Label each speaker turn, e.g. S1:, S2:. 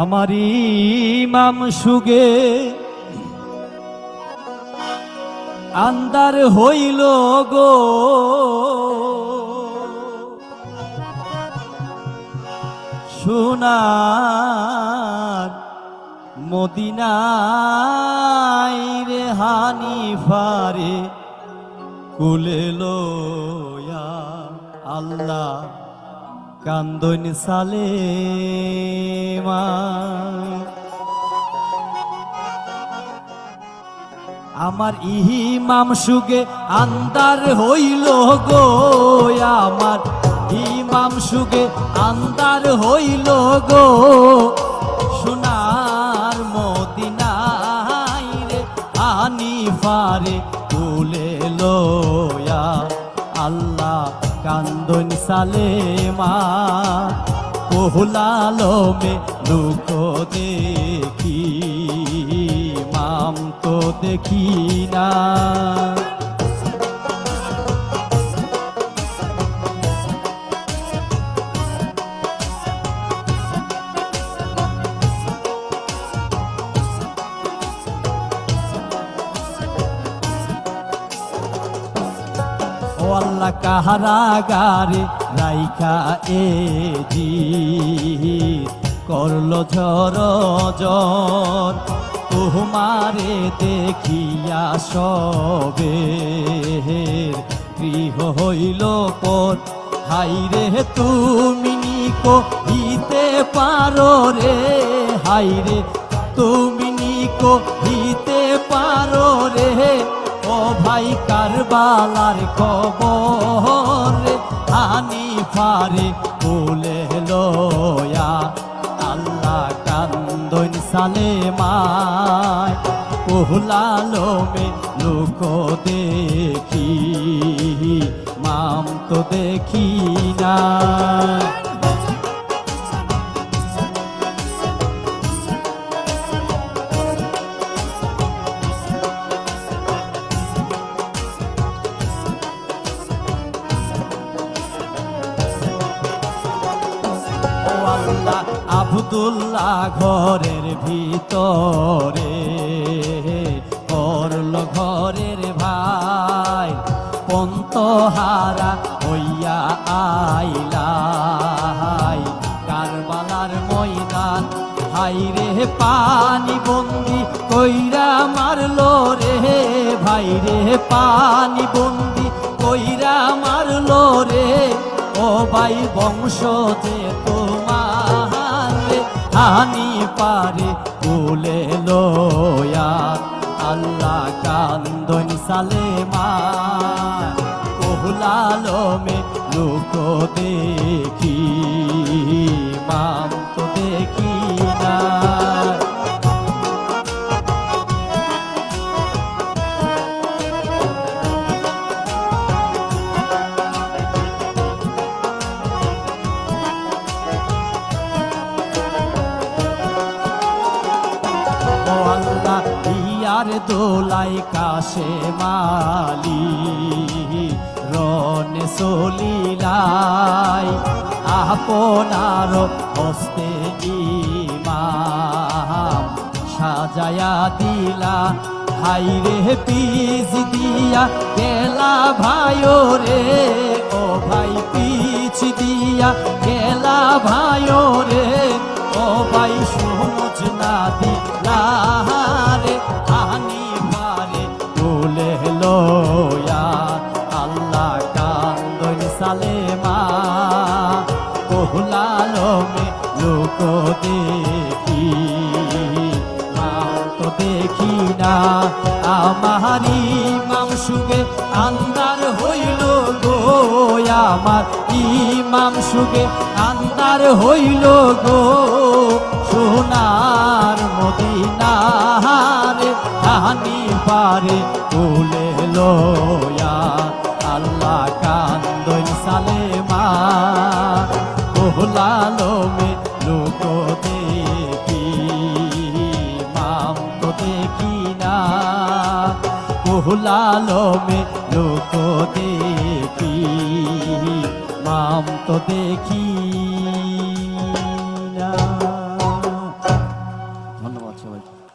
S1: আমার ইমাম সুগে আন্দার হইল গো, সোনার মদিনায় রে হানিফারে কুলে লয়া আল্লাহ কান্দন সালেমা। আমার ইমাম সুগে আন্দার হইল গো, আমার ইমাম সুগে আন্দার হইল গো, সোনার মদিনায় রে হানিফারে কুলে লয়া আল্লাহ কান্দন সালেমা। কোহলালমে লুকো দেখি মাম তো দেখি না। ও আল্লাহ কাহারাগারে রাইখা এ জি করলো ঝড় জন, তোমারে দেখিয়া সবে গৃহ হইল পর। হাইরে তুমি নিকো হিতে পারো রে, হাইরে তুমি নিকো হিতে পারো রে, ও ভাই কারবালার খবর হানিফারে কুলে লয়া আল্লাহ কান্দন সালেমায়। কোহলালমে লুকো দেখি মাম তো দেখি না। আব্দুল্লাহ ঘরের ভিতরে করল ঘরের ভাই, পন্তহারা হইয়া আইলাই কারবালার ময়দান। হাইরে পানি বন্দি কইরা মারলো রে, ভাই রে পানি বন্দি কইরা মারলো রে, ও ভাই বংশ যে তোমার হানিফারে কুলে লয়া আল্লাহ কান্দন সালেমা। কোহলালমে লুকো দেখি মাম তো দেখি না। ইয়ার দোলাই কাশে মালি রনে সলিলাই, আপনার হস্তে ইমাম সাজায়া দিলা। হাইরে পিছ দিয়া গেলা ভাইও রে, ও ভাই পিছ দিয়া গেলা ভাইও রে, ও ভাই সমুজ না দিলা রে হানিফারে কুলে লয়া আল্লাহ কান্দন সালেমা। কোহলালমে লুকো দেখি মাম তো দেখি না। আমার ইমাম সুগে আন্দার হইল গো, আমার ইমাম সুগে আন্দার হইল গো, সোনার মদিনারে হানিফারে কুলে লয়া আল্লাহ কান্দন সালেমা। কোহলালমে লুকো দেখি মাম তো দেখি না। কোহলালমে লুকো দেখি মাম তো দেখি না।
S2: সবাই।